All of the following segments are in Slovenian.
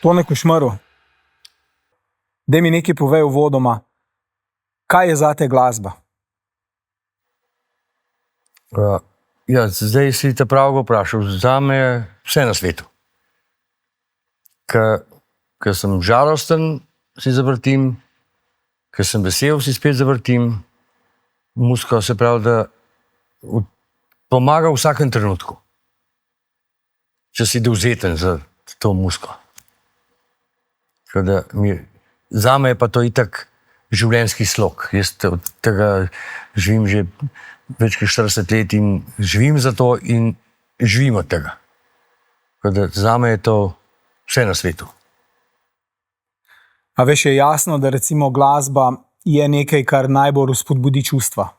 Tone Košmarov, daj mi nekaj povej uvodoma, kaj je zate glasba? Zdaj si te prav vprašal. Zame je vse na svetu. Ko sem žalosten, si zavrtim, ko sem vesel, si spet zavrtim. Muzika se pravi, da pomaga v vsakem trenutku, če si dovzeten za to muziko. Zame je pa to itak življenjski slog. Jaz od tega živim že več kot 40 let in živim za to in živim od tega. Zame je to vse na svetu. A veš, je jasno, da recimo glasba je nekaj, kar najbolj vzpodbudi čustva.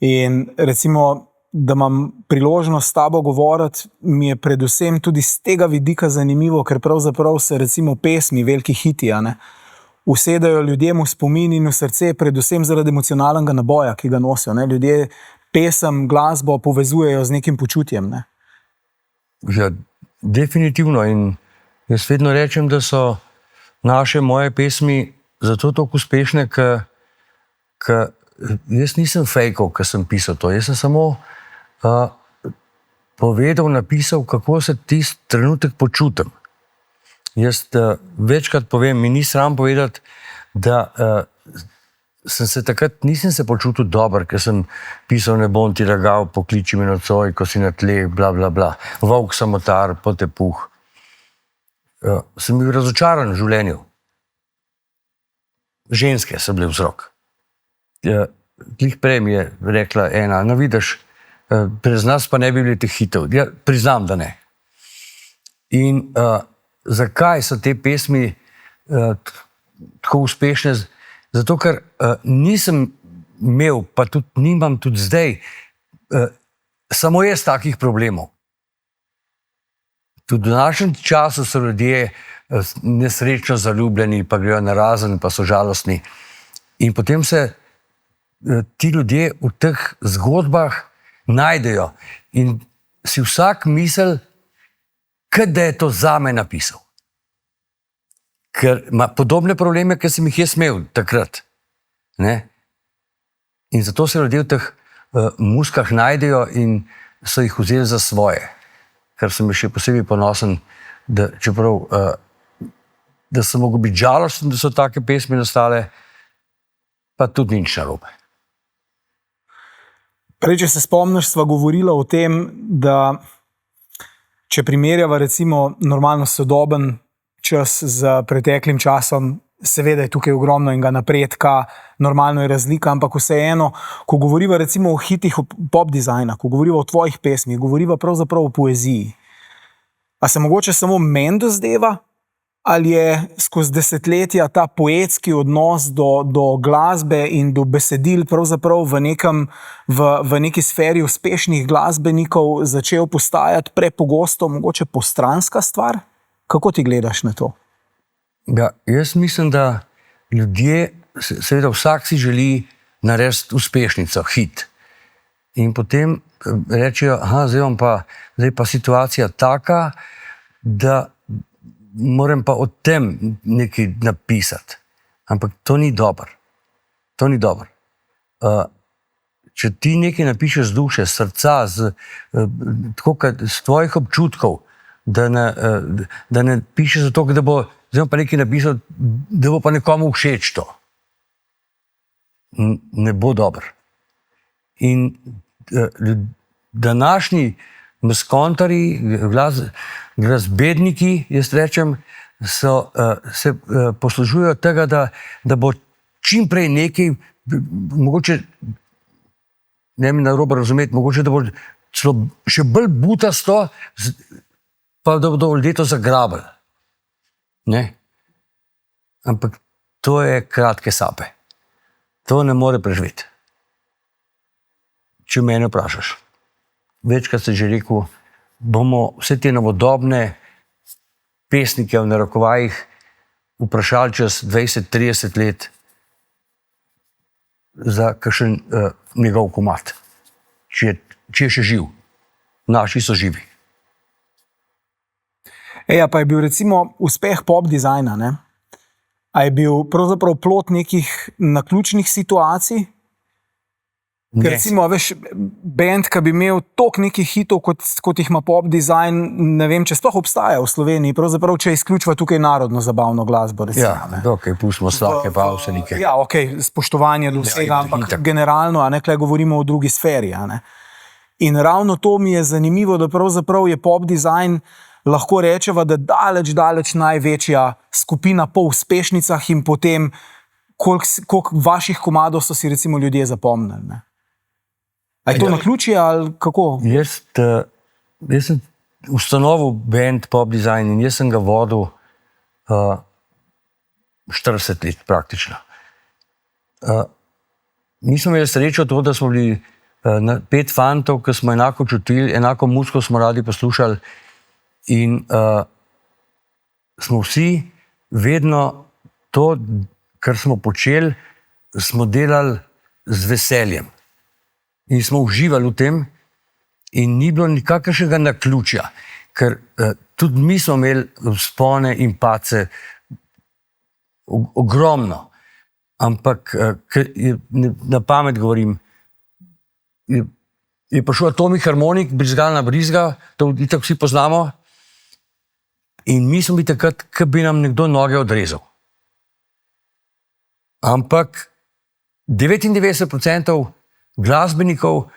In recimo, da imam priložnost s tabo govoriti, mi je predvsem tudi z tega vidika zanimivo, ker pravzaprav se recimo pesmi, veliki hiti, usedajo ljudem v spomin in v srce, predvsem zaradi emocionalnega naboja, ki ga nosijo. Ljudje pesem, glasbo povezujejo z nekim počutjem. Ja, definitivno. In jaz vedno rečem, da so moje pesmi zato toliko uspešne, ker jaz nisem fejkal, ko sem pisal to. Jaz sem samo povedal, napisal, kako se tisti trenutek počutim. Jaz večkrat povem, mi ni sram povedati, da nisem se počutil dobro, ker sem pisal Ne bom ti lagal, pokliči me nocoj, ko si na tleh, bla, bla, bla. Volk samotar, potepuh. Sem bil razočaran v življenju. Ženske so bile vzrok. Glih prej mi je rekla ena, no vidiš, brez nas pa ne bi bili teh hitov. Ja, priznam, da ne. In zakaj so te pesmi tako uspešne? Zato, ker nisem imel, pa tudi nimam tudi zdaj, samo jaz takih problemov. Tudi v našem času so ljudje nesrečno zaljubljeni, pa grejo narazen, pa so žalostni. In potem se ti ljudje v teh zgodbah najdejo in si vsak misli, da je to zame napisal. Ker ima podobne probleme, ki sem jih jaz imel takrat. In zato se ljudje v teh muzikah najdejo in so jih vzeli za svoje. Kar sem še posebej ponosen, da čeprav da sem mogel biti žalosten, da so take pesmi nastale, pa tudi nič narobe. Prej, če se spomniš, sva govorila o tem, da če primerjava recimo normalno sodoben čas z preteklim časom, seveda je tukaj ogromno enega napredka, normalno je razlika, ampak vseeno, ko govoriva recimo o hitih pop dizajna, ko govoriva o tvojih pesmih, govoriva pravzaprav o poeziji. A se mogoče samo meni dozdeva, ali je skozi desetletja ta poetski odnos do glasbe in do besedil pravzaprav v neki sferi uspešnih glasbenikov začel postajati prepogosto, mogoče postranska stvar? Kako ti gledaš na to? Ja, jaz mislim, da ljudje, seveda vsak si želi narediti uspešnico, hit. In potem rečejo, zdaj pa situacija taka, da moram pa o tem nekaj napisati. Ampak to ni dobro. To ni dobro. Če ti nekaj napišeš z duše, z srca, z tvojih občutkov, da ne pišeš zato, da bo zdaj pa nekaj napisal, da bo pa nekomu všeč to. Ne bo dobro. In današnji maskontarji, glasbedniki, jaz rečem, se poslužujejo tega, da bo čim prej nekaj, mogoče, ne mi narobe razumeti, mogoče, da bo celo še bolj butasto, pa da bodo ljudje to zagrabili. Ne? Ampak to je kratke sape. To ne more preživeti. Če mene vprašaš. Večkrat se že rekel, bomo vse te novodobne pesnike v narekovajih vprašali čez 20-30 let za kakšen njegov komad, če je še živ. Naši so živi. Pa je bil recimo uspeh pop dizajna, ne? A je bil pravzaprav plod nekih naključnih situacij? Ker recimo, veš, band, ki bi imel toliko nekih hitov, kot jih ima pop dizajn, ne vem, če sploh obstaja v Sloveniji, pravzaprav, če izključiva tukaj narodno zabavno glasbo, recimo. Dokaj, pustimo slake pausenike. Spoštovanje do vsega, ampak generalno, tukaj govorimo o drugi sferi, In ravno to mi je zanimivo, da pravzaprav je pop dizajn, lahko rečeva, da daleč največja skupina po uspešnicah in potem, koliko vaših komadov so si recimo ljudje zapomnili, ne? A je to naključje ali kako? Jaz sem ustanovil band Pop Design in jaz sem ga vodil 40 let praktično. Mi smo imeli srečo to, da smo bili 5 fantov, ki smo enako čutili, enako muziko smo radi poslušali in smo vsi vedno to, kar smo počeli, smo delali z veseljem. In smo uživali v tem in ni bilo nikakršnega naključja, ker tudi mi smo imeli vzpone in pace ogromno, ampak na pamet govorim, je prišel Atomic Harmonic, Brizgalna brizga, to itak vsi poznamo, in mi smo bili takrat, ko bi nam nekdo noge odrezal. Ampak 99% glasbenikov,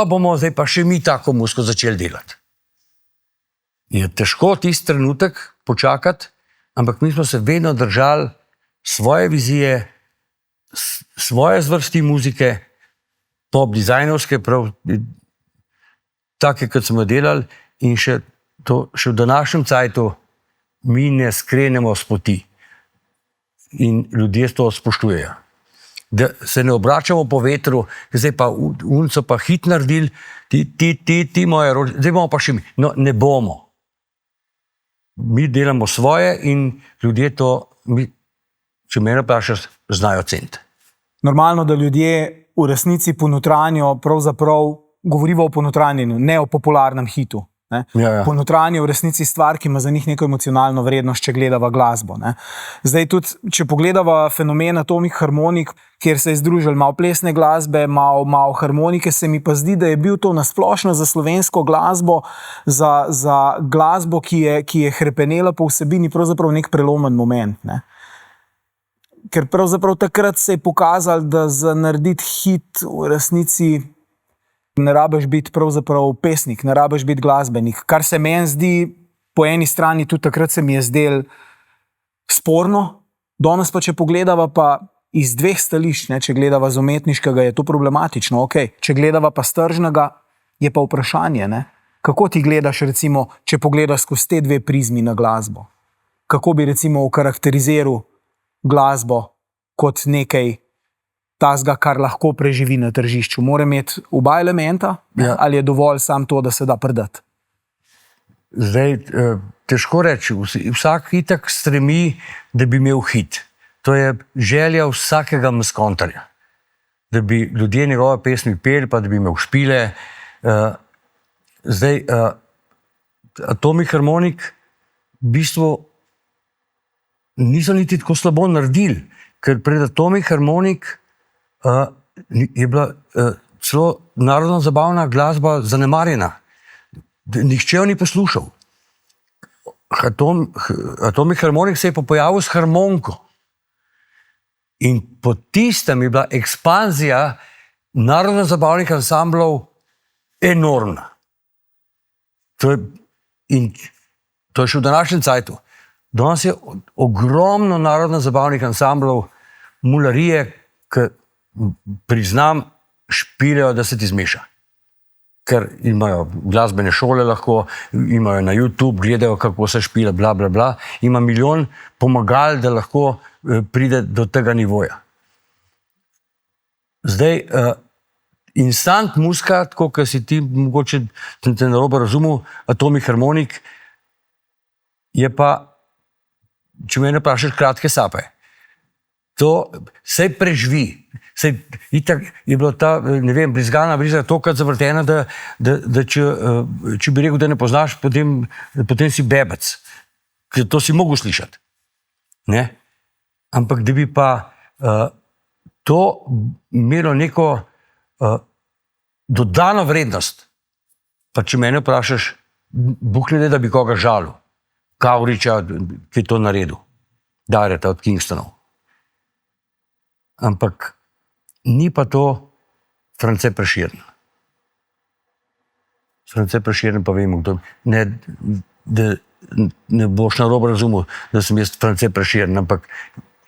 bomo zdaj pa še mi tako muziko začeli delati. Je težko tisti trenutek počakati, ampak mi smo se vedno držali svoje vizije, svoje zvrsti muzike, pop dizajnovske, prav take, kot smo delali, in še v današnjem cajtu mi ne skrenemo s poti. In ljudje to spoštujejo. Da se ne obračamo po vetru, zdaj pa so pa hit naredili, ti moje rože, zdaj bomo pa še mi. No, ne bomo. Mi delamo svoje in ljudje to, če mene vprašaš, znajo ceniti. Normalno, da ljudje v resnici ponotranjo, pravzaprav govorijo o ponotranjenju, ne o popularnem hitu. Ponotranje v resnici stvar, ki ima za njih neko emocionalno vrednost, če gledava glasbo. Zdaj tudi, če pogledava fenomen Atomic Harmonic, kjer se je združili malo plesne glasbe, malo harmonike, se mi pa zdi, da je bil to nasplošno za slovensko glasbo, za glasbo, ki je hrepenela po vsebini, pravzaprav nek prelomen moment. Ker pravzaprav takrat se je pokazalo, da za narediti hit v resnici ne rabiš biti pravzaprav pesnik, ne rabiš biti glasbenik. Kar se meni zdi, po eni strani tudi takrat se mi je zdelo sporno, danes pa, če pogledava pa iz dveh stališč, če gledava z umetniškega, je to problematično, če gledava pa z tržnega, je pa vprašanje, kako ti gledaš recimo, če pogledaš skozi te dve prizmi na glasbo. Kako bi recimo okarakteriziral glasbo kot nekaj tazga, kar lahko preživi na tržišču. Mora imeti oba elementa, ali je dovolj samo to, da se da prodati? Zdaj, težko reči. Vsak itak stremi, da bi imel hit. To je želja vsakega maskontarja. Da bi ljudje njegove pesmi peli, pa da bi imel špile. Zdaj, Atomic Harmonic v bistvu niso niti tako slabo naredili, ker pred Atomic Harmonic je bila celo narodno zabavna glasba zanemarjena. Nihče jo ni poslušal. Atomic Harmonic se je pa pojavil s harmoniko. In po tistem je bila ekspanzija narodno zabavnih ansamblov enormna. To je še v današnjem cajtu. Danes je ogromno narodno zabavnih ansamblov, mularije, ki priznam, špilejo, da se ti zmeša. Ker imajo glasbene šole lahko, imajo na YouTube, gledajo, kako se špila, bla, bla, bla. Ima milijon pomagal, da lahko pride do tega nivoja. Zdaj, instant muzika, tako, kot si ti, mogoče te narobe razumel, Atomic Harmonic, je pa, če me ne vprašaš, kratke sape. To se preživi. Sej, itak je bilo ta, ne vem, brizgana briza tokrat zavrtena, da če bi rekel, da ne poznaš, potem si bebec. Ker to si mogel slišati. Ne? Ampak da bi pa to imelo neko dodano vrednost. Pa če mene vprašaš, Bog ne ve, da bi koga žalil. Kavriča, ki je to naredil. Dareta od Kingstonov. Ampak ni pa to France Prešeren. France Prešeren pa vemo, kdo. Ne boš narobe razumel, da sem jaz France Prešeren, ampak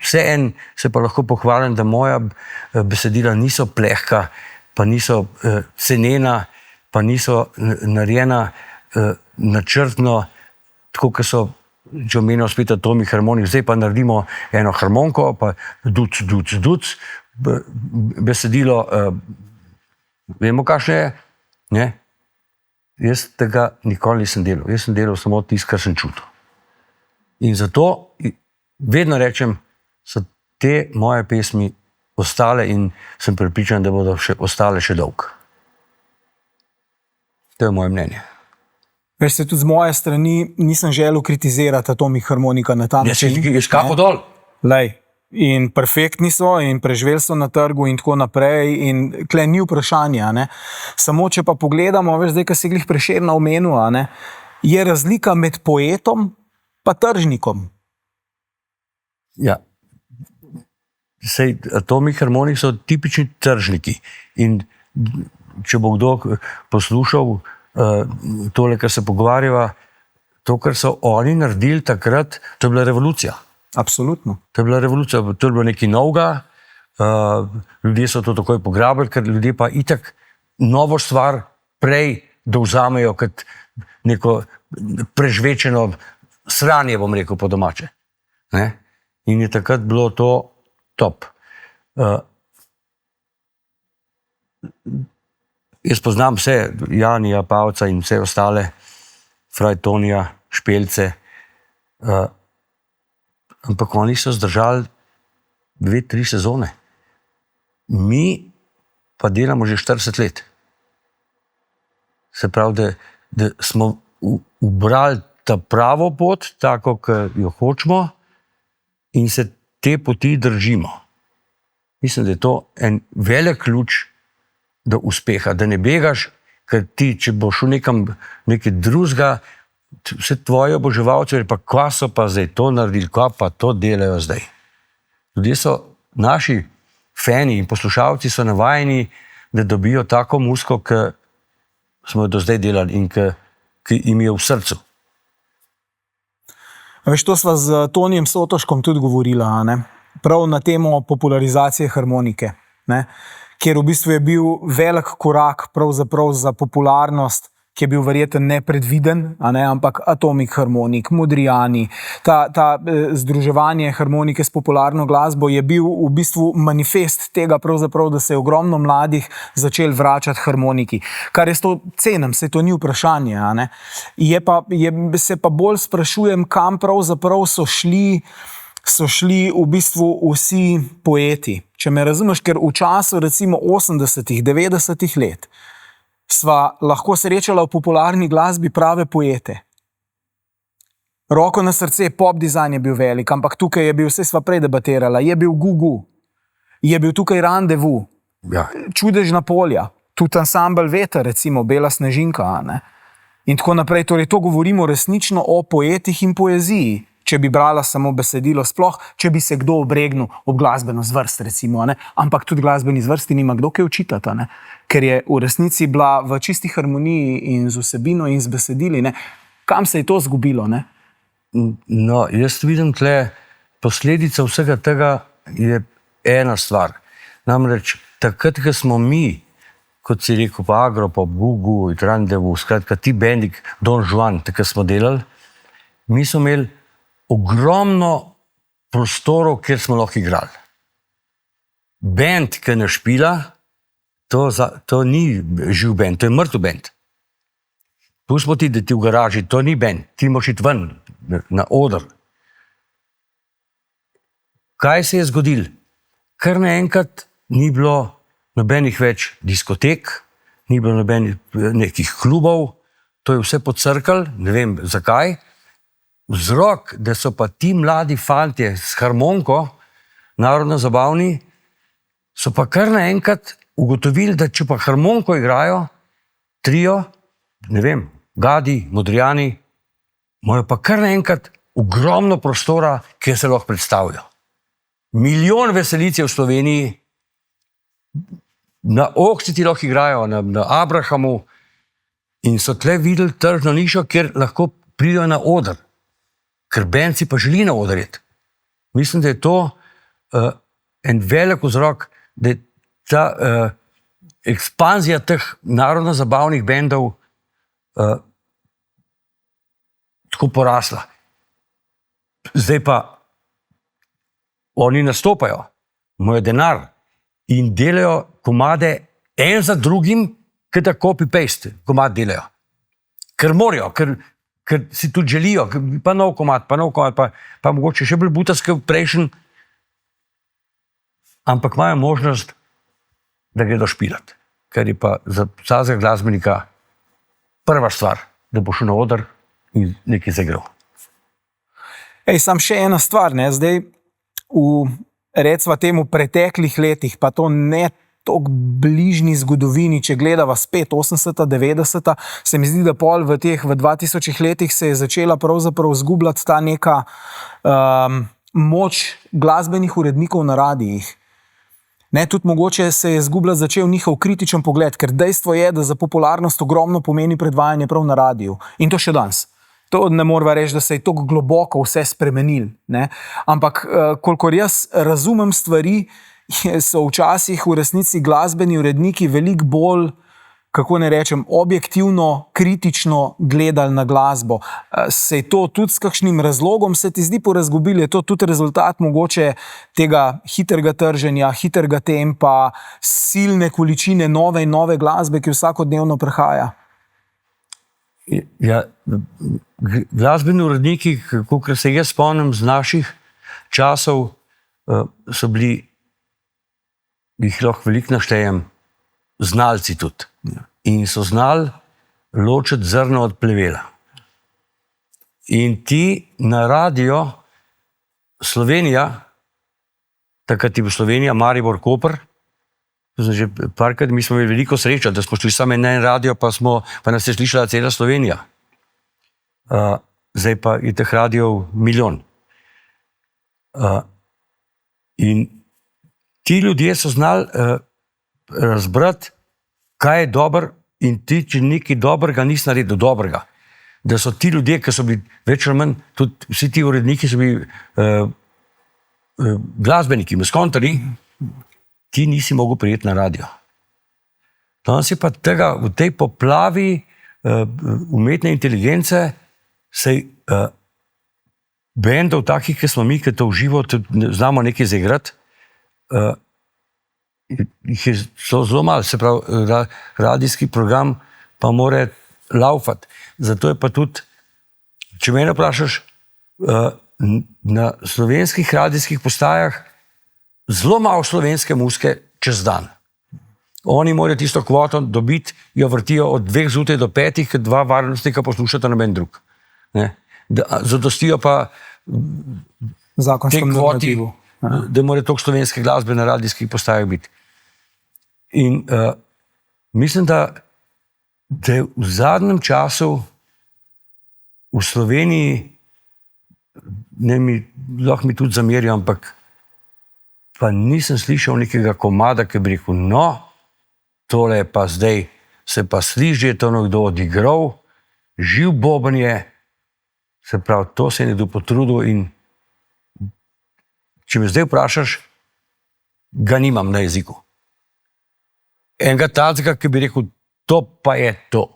vseeno se pa lahko pohvalim, da moja besedila niso plehka, pa niso cenena, pa niso narejena načrtno, tako kot so, če omenjamo spet atomih harmonik, zdaj pa naredimo eno harmoniko, pa duc, besedilo, vemo, kakšne je, ne? Jaz tega nikoli nisem delal. Jaz sem delal samo tisto, kar sem čutil. In zato vedno rečem, so te moje pesmi ostale in sem prepričan, da bodo ostale še dolgo. To je moje mnenje. Veš se, tudi z moje strani nisem želel kritizirati atomih harmonika na ta način. Je škapo dol. Lej, in perfektni so in preživeli so na trgu in tako naprej in tle ni vprašanja, ne. Samo če pa pogledamo, veš, zdaj, ko si glih Prešerna omenil, ne, je razlika med poetom pa tržnikom. Ja. Sej, atomi harmonik so tipični tržniki in če bo kdo poslušal tole, kar se pogovarjava, to, kar so oni naredili takrat, to je bila revolucija. Absolutno. To je bila revolucija, to je bilo nekaj novega, ljudje so to takoj pograbili, ker ljudje pa itak novo stvar prej dovzamejo kot neko prežvečeno sranje, bom rekel po domače. Ne? In je takrat bilo to top. Jaz poznam vse, Janija, Pavca in vse ostale, Fraj Tonija, Špelce, ampak oni so zdržali 2-3 sezone. Mi pa delamo že 40 let. Se pravi, da smo ubrali ta pravo pot, tako, kot jo hočemo, in se te poti držimo. Mislim, da je to en velik ključ do uspeha, da ne begaš, ker ti, če boš v nekaj drugega, vse tvoje oboževalce, pa kva so pa zdaj to naredili, kva pa to delajo zdaj. Ljudje so, naši fani in poslušalci so navajeni, da dobijo tako muziko, ki smo jo do zdaj delali in ki jim je v srcu. Veš, to sva z Tonijem Sotoškom tudi govorila, ne? Prav na temo popularizacije harmonike, ne? Kjer v bistvu je bil velik korak pravzaprav za popularnost, ki je bil verjetno nepredviden, a ne? Ampak atomik harmonik, Modrijani, ta združevanje harmonike s popularno glasbo je bil v bistvu manifest tega pravzaprav, da se je ogromno mladih začel vračati harmoniki. Kar jaz to cenim, se to ni vprašanje, a ne? Se pa bolj sprašujem, kam pravzaprav so šli v bistvu vsi poeti. Če me razumeš, ker v času recimo 80-ih, 90-ih let sva lahko srečala v popularni glasbi prave poete. Roko na srce, pop dizajn je bil velik, ampak tukaj je bil, vse sva prej debatirala, je bil Gugu, je bil tukaj Randevu, Ja. Čudežna polja, tudi ansambel Veter, recimo Bela snežinka, ne? In tako naprej. Torej, to govorimo resnično o poetih in poeziji. Če bi brala samo besedilo, sploh, če bi se kdo obregnil ob glasbeno zvrst, recimo, ne? Ampak tudi glasbeni zvrsti nima kdo kaj učitati, ne? Ker je v resnici bila v čisti harmoniji in z vsebino in z besedili, ne? Kam se je to zgubilo, ne? No, jaz vidim tle, posledica vsega tega je ena stvar. Namreč, takrat, ko smo mi, kot si rekel, pa Agropop, Gugu, Randevu, skratka, ti bendi, Don Juan, takrat smo delali, mi smo imeli ogromno prostorov, kjer smo lahko igrali. Bend, ki ne špila, to ni živ bend, to je mrtev bend. Pustimo ti, da ti v garaži, to ni bend, ti moraš iti ven, na oder. Kaj se je zgodilo? Kar naenkrat ni bilo nobenih več diskotek, ni bilo nobenih nekih klubov, to je vse pocrkalo, ne vem zakaj. Vzrok, da so pa ti mladi fantje s harmoniko, narodno zabavni, so pa kar naenkrat ugotovili, da če pa harmoniko igrajo, trio, ne vem, Gadi, Modrijani, imajo pa kar naenkrat ogromno prostora, kjer se lahko predstavijo. Milijon veselic je v Sloveniji, na Oksi ti lahko igrajo, na Abrahamu, in so tle videli tržno nišo, kjer lahko pridejo na oder, ker bend si pa želi na oder iti. Mislim, da je to en velik vzrok, da je ta ekspanzija teh narodno-zabavnih bendov tako porasla. Zdaj pa oni nastopajo, imajo denar in delajo komade en za drugim, ker da copy-paste komad delajo. Ker morajo, ker si tudi želijo, pa nov komad, pa mogoče še bolj butarski prejšen, ampak imajo možnost, da gredo špilati, kar je pa za vsakega glasbenika prva stvar, da bo šel na oder in nekaj zaigral. Sam še ena stvar, ne, zdaj recimo temu preteklih letih, pa to ne toliko bližnji zgodovini, če gledava spet 80-ta, 90-ta, se mi zdi, da pol v 2000 letih se je začela pravzaprav zgubljati ta neka moč glasbenih urednikov na radijih. Ne, tudi mogoče se je zgubljati začel njihov kritičen pogled, ker dejstvo je, da za popularnost ogromno pomeni predvajanje prav na radiju. In to še danes. To ne morava reči, da se je tako globoko vse spremenil. Ne? Ampak, kolikor jaz razumem stvari, so včasih v resnici glasbeni uredniki veliko bolj, kako ne rečem, objektivno, kritično gledali na glasbo. Se je to tudi s kakšnim razlogom se ti zdi porazgubili? Je to tudi rezultat mogoče tega hitrega trženja, hitrega tempa, silne količine nove in nove glasbe, ki vsakodnevno prihaja? Ja, glasbeni uredniki, kakor se jaz spomnim z naših časov, so bili, jih lahko veliko naštejem, znalci tudi. In so znali ločiti zrno od plevela. In ti na radio Slovenija, takrat je bil Slovenija, Maribor, Koper, že parkrat, mi smo imeli veliko sreča, da smo šli samo en radio, pa nas je slišala cela Slovenija. Zdaj pa je teh radijev milijon. In ti ljudje so znali razbrati, kaj je dober, in ti, če nekaj dobrega nisi naredil dobrega. Da so ti ljudje, ki so bili več ali manj, tudi vsi ti uredniki so bili glasbeniki, maskontarji, ti nisi mogel prijeti na radio. Danes je pa tega, v tej poplavi umetne inteligence, sej bendov takih, ki smo mi, ki to v živo znamo nekaj zaigrati, so zelo malo, se pravi, radijski program pa mora laufati. Zato je pa tudi, če mene vprašaš, na slovenskih radijskih postajah zelo malo slovenske muzike čez dan. Oni morajo tisto kvoto dobiti, jo vrtijo od 2 zjutraj do 5, ker 2 varnostnika poslušata noben drug. Zadostijo pa te kvoti, da mora toliko slovenske glasbe na radijskih postajah biti. In mislim, da je v zadnjem času v Sloveniji, lahko mi tudi zamerijo, ampak pa nisem slišal nekega komada, ki bi rekel, no, tole pa zdaj se pa sliši, je to nekdo odigral, živ boben je, se pravi, to se je nekdo potrudil in če me zdaj vprašaš, ga nimam na jeziku. Enega tacega, ki bi rekel, to pa je to.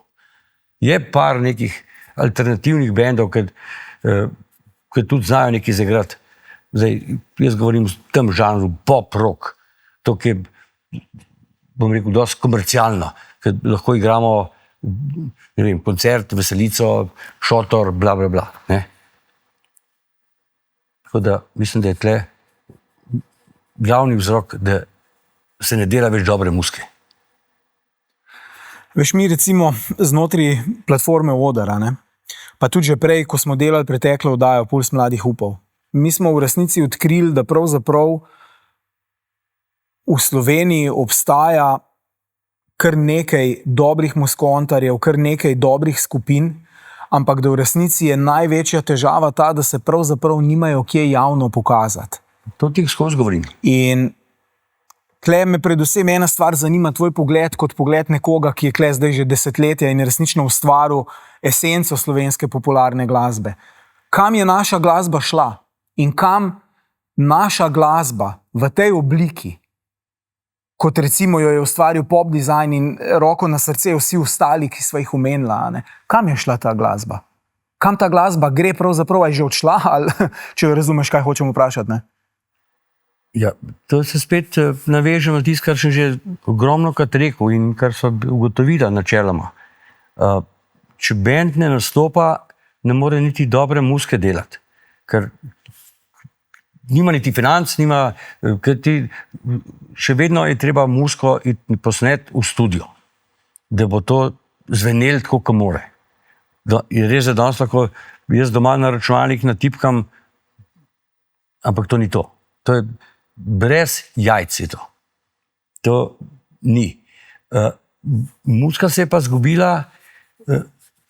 Je par nekih alternativnih bendov, ki tudi znajo nekaj zaigrati. Zdaj, jaz govorim v tem žanru pop rock, to, ki je, bom rekel, dosti komercialno, ker lahko igramo, ne vem, koncert, veselico, šotor, bla, bla, bla. Ne? Tako da mislim, da je tle glavni vzrok, da se ne dela več dobre muzike. Veš, mi recimo znotraj platforme Odara, ne? Pa tudi že prej, ko smo delali preteklo oddajo Puls mladih upov, mi smo v resnici odkrili, da pravzaprav v Sloveniji obstaja kar nekaj dobrih muzkontarjev, kar nekaj dobrih skupin, ampak da v resnici je največja težava ta, da se pravzaprav nimajo kje javno pokazati. To ti skozi govorim. In tle me predvsem ena stvar zanima, tvoj pogled kot pogled nekoga, ki je tle zdaj že desetletja in resnično ustvaril esenco slovenske popularne glasbe. Kam je naša glasba šla in kam naša glasba v tej obliki, kot recimo jo je ustvaril pop design in roko na srce vsi ostali, ki sva jih omenila, ne? Kam je šla ta glasba? Kam ta glasba gre pravzaprav, je že odšla, ali če razumeš, kaj hočem vprašati, ne? Ja, to se spet navežem na tisto, kar sem že ogromno krat rekel in kar so ugotovila načeloma. Če band ne nastopa, ne more niti dobre muzike delati, ker nima niti financ, še vedno je treba muziko posneti v studio, da bo to zvenelo tako, kot more. Je res, da danes lahko jaz doma na računalnik natipkam, ampak to ni to. To je brez jajc je to. To ni. Muzika se je pa zgubila,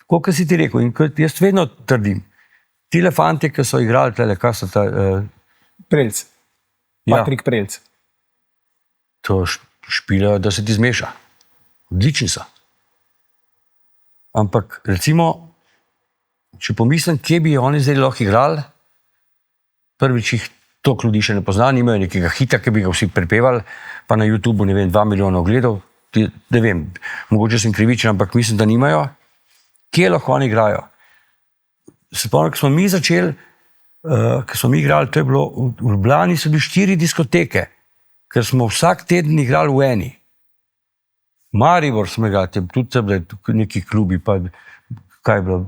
kot si ti rekel, in jaz vedno trdim, tile fantje, ki so igrali tele, kaj so ta... Prelc. Patrik Prelc. To špilajo, da se ti zmeša. Odlični so. Ampak recimo, če pomislim, kje bi oni zdaj lahko igrali, prvič jih toliko ljudi še ne pozna, nimajo nekega hita, ki bi ga vsi prepevali, pa na YouTubeu, ne vem, 2 milijona ogledov, ne vem, mogoče sem krivičen, ampak mislim, da nimajo. Kje lahko oni igrajo? Se spomnim, ko smo mi začeli, ko smo mi igrali, to je bilo, v Ljubljani so bili 4 diskoteke, ker smo vsak teden igrali v eni. Maribor smo igrali, tudi so bile neki klubi, pa kaj je bilo?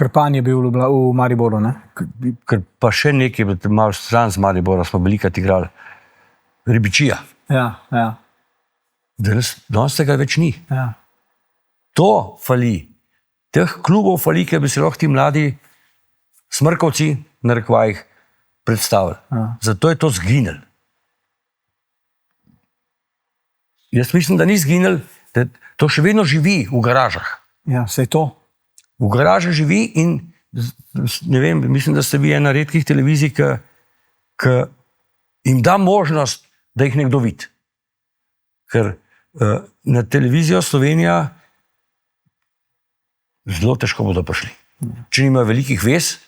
Krpan je bil v Mariboru, ne? Pa še nekaj, malo stran z Maribora smo velikrat igrali. Ribičija. Ja. Danes tega več ni. Ja. To fali. Teh klubov fali, ker bi se lahko ti mladi smrkovci, na rekvajih, predstavili. Ja. Zato je to zginilo. Jaz mislim, da ni zginilo, da to še vedno živi v garažah. Ja, saj to. V garažah živi in ne vem, mislim, da ste vi ena redkih televizij, ki jim da možnost, da jih nekdo vidi. Ker na televizijo Slovenija zelo težko bodo prišli. Če nimajo velikih vez,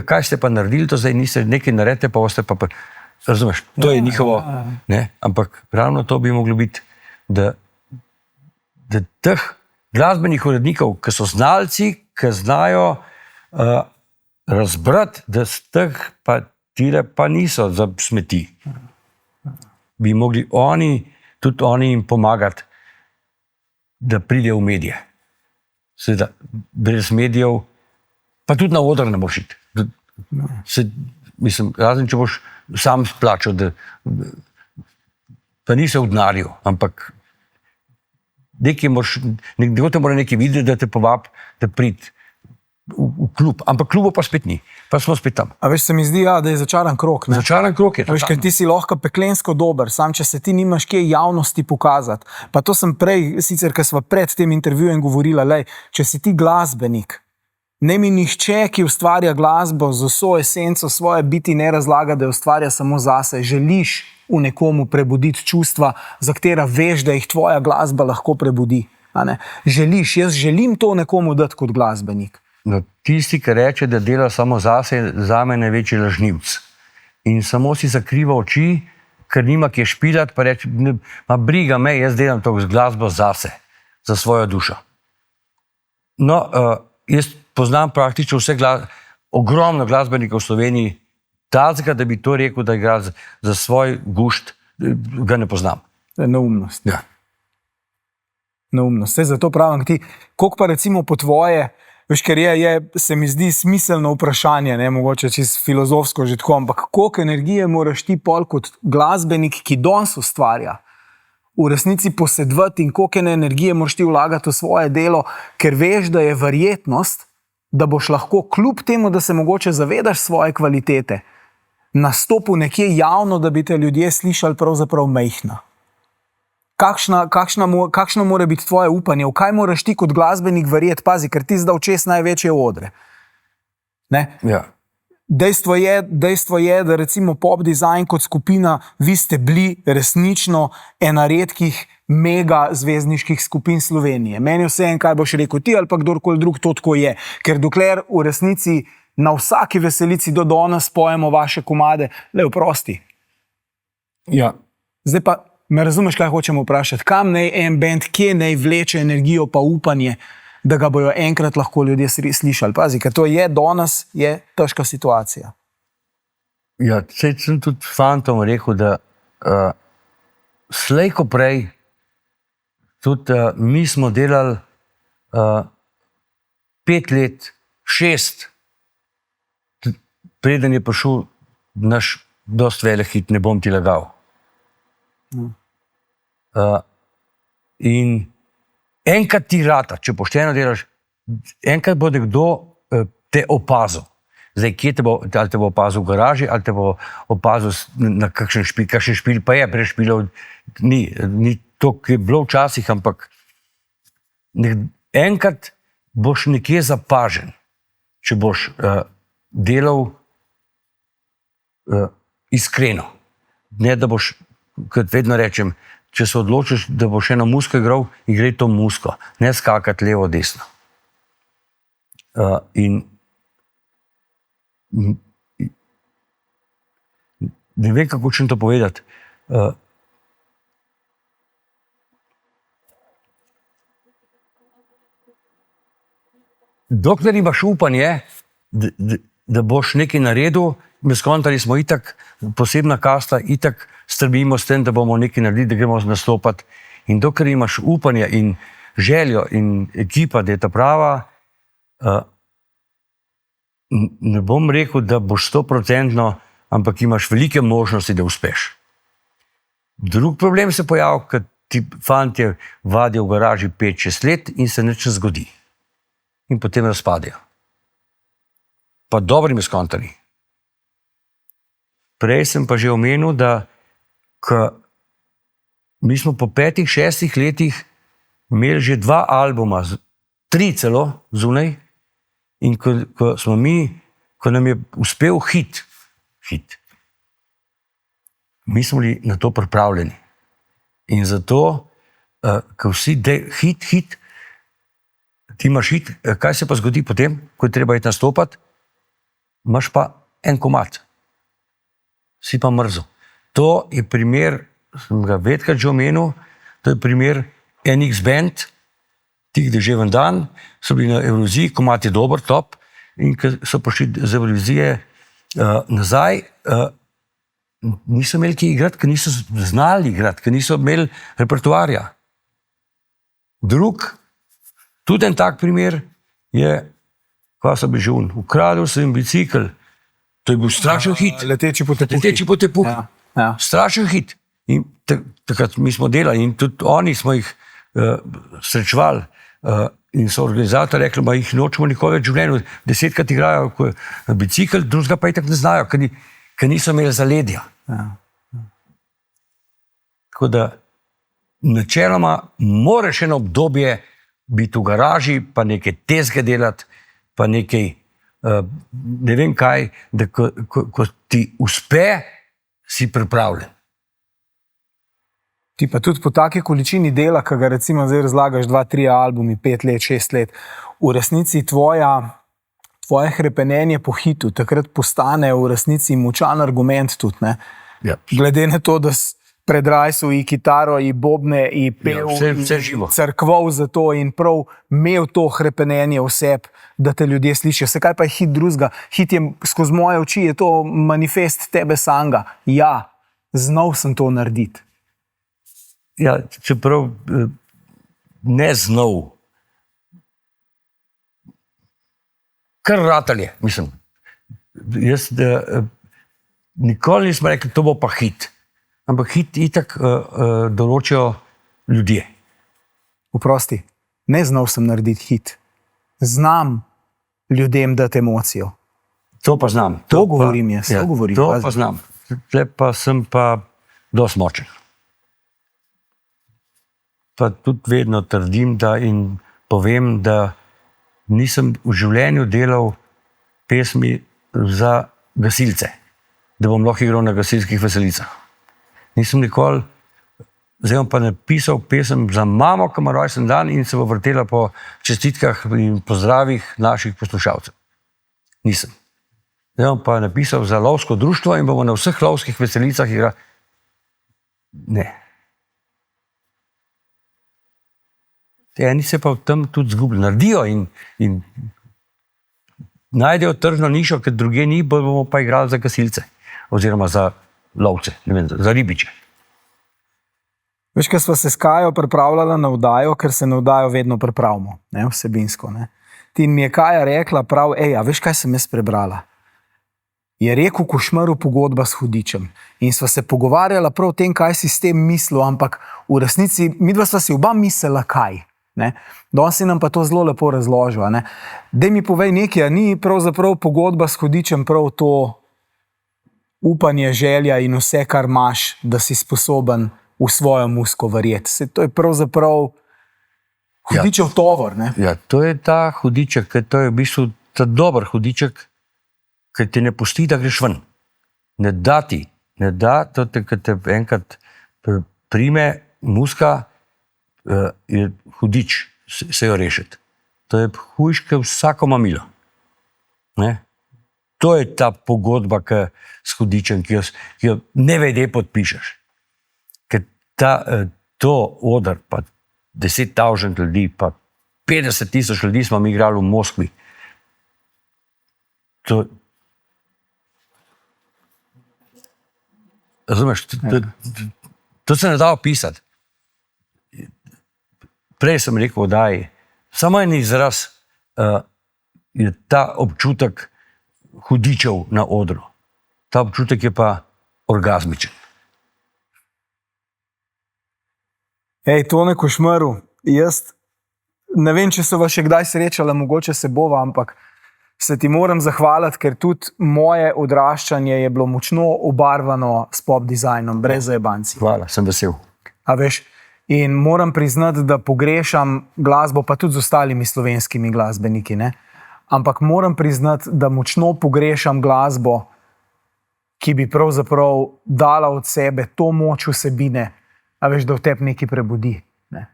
kaj ste pa naredili, to zdaj niste nekaj naredite, pa boste pa... Razumeš, to je njihovo... Ne? Ampak ravno to bi moglo biti, da teh glasbenih urednikov, ki so znalci, ki znajo razbrati, da z teh pa tile pa niso za smeti. Bi mogli tudi oni jim pomagati, da pridejo v medije. Seveda, brez medijev, pa tudi na oder ne boš iti. Mislim, razen če boš sam splačal, pa nisi v denarju, ampak nekdo te mora nekaj videti, da te povab, da pridi v klub. Ampak klubov pa spet ni. Pa smo spet tam. A veš, se mi zdi, da je začaran krog. Ne? Začaran krog je. Veš, ker ti si lahko peklensko dober, sam če se ti nimaš kje javnosti pokazati. Pa to sem prej, sicer, ker sva pred tem intervjujem govorila, lej, če si ti glasbenik, ne mi nihče, ki ustvarja glasbo z vso esenco svoje biti, ne razlaga, da jo ustvarja samo zase. Želiš v nekomu prebuditi čustva, za katera veš, da jih tvoja glasba lahko prebudi. Želiš, jaz želim to nekomu dati kot glasbenik. No, tisti, ki reče, da dela samo zase, zame največji lažnivc. In samo si zakriva oči, ker nima kje špilati, pa reče, ma briga me, jaz delam to glasbo zase, za svojo dušo. No, jaz poznam praktično ogromno glasbenikov v Sloveniji, tazga, da bi to rekel, da igra za svoj gušt, ga ne poznam. To je neumnost. Ja. Neumnost. Zato pravim ti, koliko pa recimo po tvoje Veš, ker se mi zdi smiselno vprašanje, ne, mogoče čisto filozofsko že tako, ampak koliko energije moraš ti pol kot glasbenik, ki danes ustvarja, v resnici posedvati in koliko energije moraš ti vlagati v svoje delo, ker veš, da je verjetnost, da boš lahko kljub temu, da se mogoče zavedaš svoje kvalitete, nastopil nekje javno, da bi te ljudje slišali pravzaprav majhna. Kakšno mora biti tvoje upanje, v kaj moraš ti kot glasbenik verjeti, pazi, ker ti zdaj čez največje odre. Ne? Ja. Dejstvo je, da recimo Pop Design kot skupina, vi ste bili resnično ena redkih mega zvezdniških skupin Slovenije. Meni vseeno, kaj boš rekel ti ali pa kdorkoli drug, to tako je. Ker dokler v resnici na vsaki veselici do danes pojemo vaše komade, le oprosti. Ja. Zdaj pa me razumeš, kaj hočemo vprašati? Kam naj en band, kje naj vleče energijo pa upanje, da ga bojo enkrat lahko ljudje slišali? Pazi, ker to je danes, je težka situacija. Ja, sem tudi fantom rekel, da slej ko prej, tudi mi smo delali 5 let, 6, preden je prišel naš dosti velik hit, ne bom ti lagal. In enkrat ti rata, če pošteno delaš, enkrat bo nekdo te opazil. Zdaj, kje te bo, ali te bo opazil v garaži, ali te bo opazil na kakšen špil, pa je prešpilov, ni to, ki je bilo včasih, ampak enkrat boš nekje zapažen, če boš delal iskreno. Ne, da boš, kot vedno rečem, če se odločiš, da boš eno musko igral, igraj to musko, ne skakati levo, desno. In ne vem, kako čem to povedati. Dokler imaš upanje, da boš nekaj naredil, mi skontali smo itak, posebna kasta, itak strmimo s tem, da bomo nekaj naredili, da gremo nastopati. In dokler imaš upanje in željo in ekipa, da je ta prava, ne bom rekel, da boš 100%, ampak imaš velike možnosti, da uspeš. Drug problem se pojavil, kad ti fantje vadijo v garaži 5-6 let in se nič ne zgodi. In potem razpadejo. Pa dobrimi skontali. Prej sem pa že omenil, da mi smo po 5-6 letih imeli že 2 albuma, 3 celo zunaj, in ko nam je uspel hit, mi smo bili na to pripravljeni. In zato, ko vsi hit, ti imaš hit, kaj se pa zgodi potem, ko je treba iti nastopati, imaš pa en komad. Si pa mrzel. To je primer, sem ga vedkrat že omenil, to je primer NX Band, Tih deževen dan, so bili na Evroviziji, komad je dober, top, in ko so prišli z Evrovizije nazaj, niso imeli kje igrati, ker niso znali igrati, ker niso imeli repertoarja. Drug, tudi en tak primer je, kaj so bili že ukradil sem bicikl, to je bil strašen hit. Leteči po tepuh. Ja. Strašen hit. In takrat mi smo delali in tudi oni smo jih srečevali in so organizatorji rekli, da jih nočemo nikoli več v življenju, 10krat igrajo bicikl, drugega pa itak ne znajo, ker niso imeli zaledja. Ja. Tako da načeloma moraš eno obdobje biti v garaži, pa nekaj tezge delati, pa nekaj ne vem kaj, da ko ti uspe, si pripravljen. Ti pa tudi po taki količini dela, ki ga recimo zdaj razlagaš 2-3 albumi, 5 let, 6 let, v resnici tvoje hrepenenje po hitu takrat postane v resnici močan argument tudi, ne? Ja. Glede na to, da predrajsil i kitaro, i bobne, i pev, vse živo. Crkval za to in prav imel to hrepenenje v sebi, da te ljudje slišijo. Se kaj pa je hit drugega? Hit je skozi moje oči, je to manifest tebe sanga. Ja, znal sem to narediti. Ja, čeprav ne znal. kar ratalje, mislim. Jaz nikoli nisem rekel, to bo pa hit. Ampak hit itak določijo ljudje. Oprosti, ne znal sem narediti hit. Znam ljudem dati emocijo. To pa znam. To govorim jaz. Ja, to govorim. to pa znam. Tle pa sem pa dosti močen. Pa tudi vedno trdim in povem, da nisem v življenju delal pesmi za gasilce, da bom lahko igral na gasilskih veselicah. Nisem nikoli, zdaj bom pa napisal pesem za mamo, ki ima rojsten dan in se bo vrtela po čestitkah in pozdravih naših poslušalcev. Nisem. Zdaj bom pa napisal za lovsko društvo in bomo na vseh lovskih veselicah igrali. Ne. Eni se pa v tem tudi zgubili. Naredijo in najdejo tržno nišo, ker druge ni, bomo pa igrali za gasilce. Oziroma za lovce, ne vem, za ribiče. Veš, ko sva se s Kajo pripravljala na vdajo, ker se na vdajo vedno pripravimo, ne, vsebinsko. Ne. In mi je Kaja rekla prav, a veš, kaj sem jaz prebrala? Je rekel Košmarju pogodba s hudičem. In sva se pogovarjala prav o tem, kaj si s tem mislil, ampak v resnici midva sva si oba mislila kaj. Danes si nam pa to zelo lepo razložila. Daj mi povej nekaj, a ni pravzaprav pogodba s hudičem prav to upanje, želja in vse, kar imaš, da si sposoben v svojo musko verjeti. To je pravzaprav hudičev tovor. Ne? Ja, to je ta hudiček, to je v bistvu ta dober hudiček, ki te ne pusti, da greš ven. Ne da ti, ne da, to te, ki te enkrat prime muska, je hudič, se jo rešiti. To je hujš, kot vsako mamilo. Ne? To je ta pogodba s hudičem, ki jo nevede podpišeš. Ker to oder, pa 10,000 ljudi, pa 50,000 ljudi smo mi igrali v Moskvi. Razumeš, to se ne da opisati. Prej sem rekel, da je samo en izraz, je ta občutek hudičev na odru. Ta občutek je pa orgazmičen. Tone Košmaru, jaz ne vem, če se vas še kdaj srečala, mogoče se bova, ampak se ti moram zahvaliti, ker tudi moje odraščanje je bilo močno obarvano s pop dizajnom, brez zajebanci. Hvala, sem vesel. A veš, in moram priznati, da pogrešam glasbo, pa tudi z ostalimi slovenskimi glasbeniki, ne? Ampak moram priznati, da močno pogrešam glasbo, ki bi pravzaprav dala od sebe to moč vsebine, a veš, da v tebi nekaj prebudi. Ne?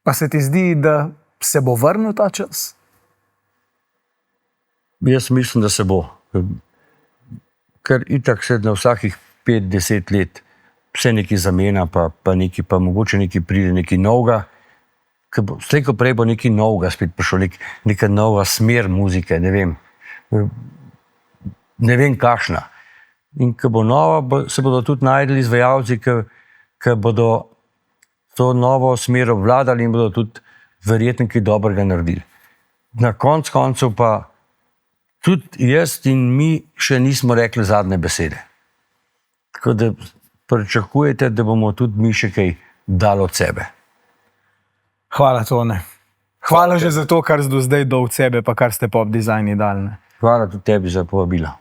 Pa se ti zdi, da se bo vrnil ta čas? Jaz mislim, da se bo. Ker itak se na vsakih 5-10 let vse nekaj zamena, pa mogoče nekaj pride, nekaj novega. Slej ko prej bo nekaj novega spet prišel, neka nova smer muzike, ne vem kakšna. In ko bo nova, se bodo tudi najdeli izvajalci, ki bodo to novo smer obvladali in bodo tudi verjetno kaj dobrega naredili. Na koncu pa tudi jaz in mi še nismo rekli zadnje besede. Tako da pričakujete, da bomo tudi mi še kaj dali od sebe. Hvala, Tone. Hvala že za to, kar ste do zdaj dal od sebe, pa kar ste pop dizajni dali. Hvala tudi tebi za povabilo.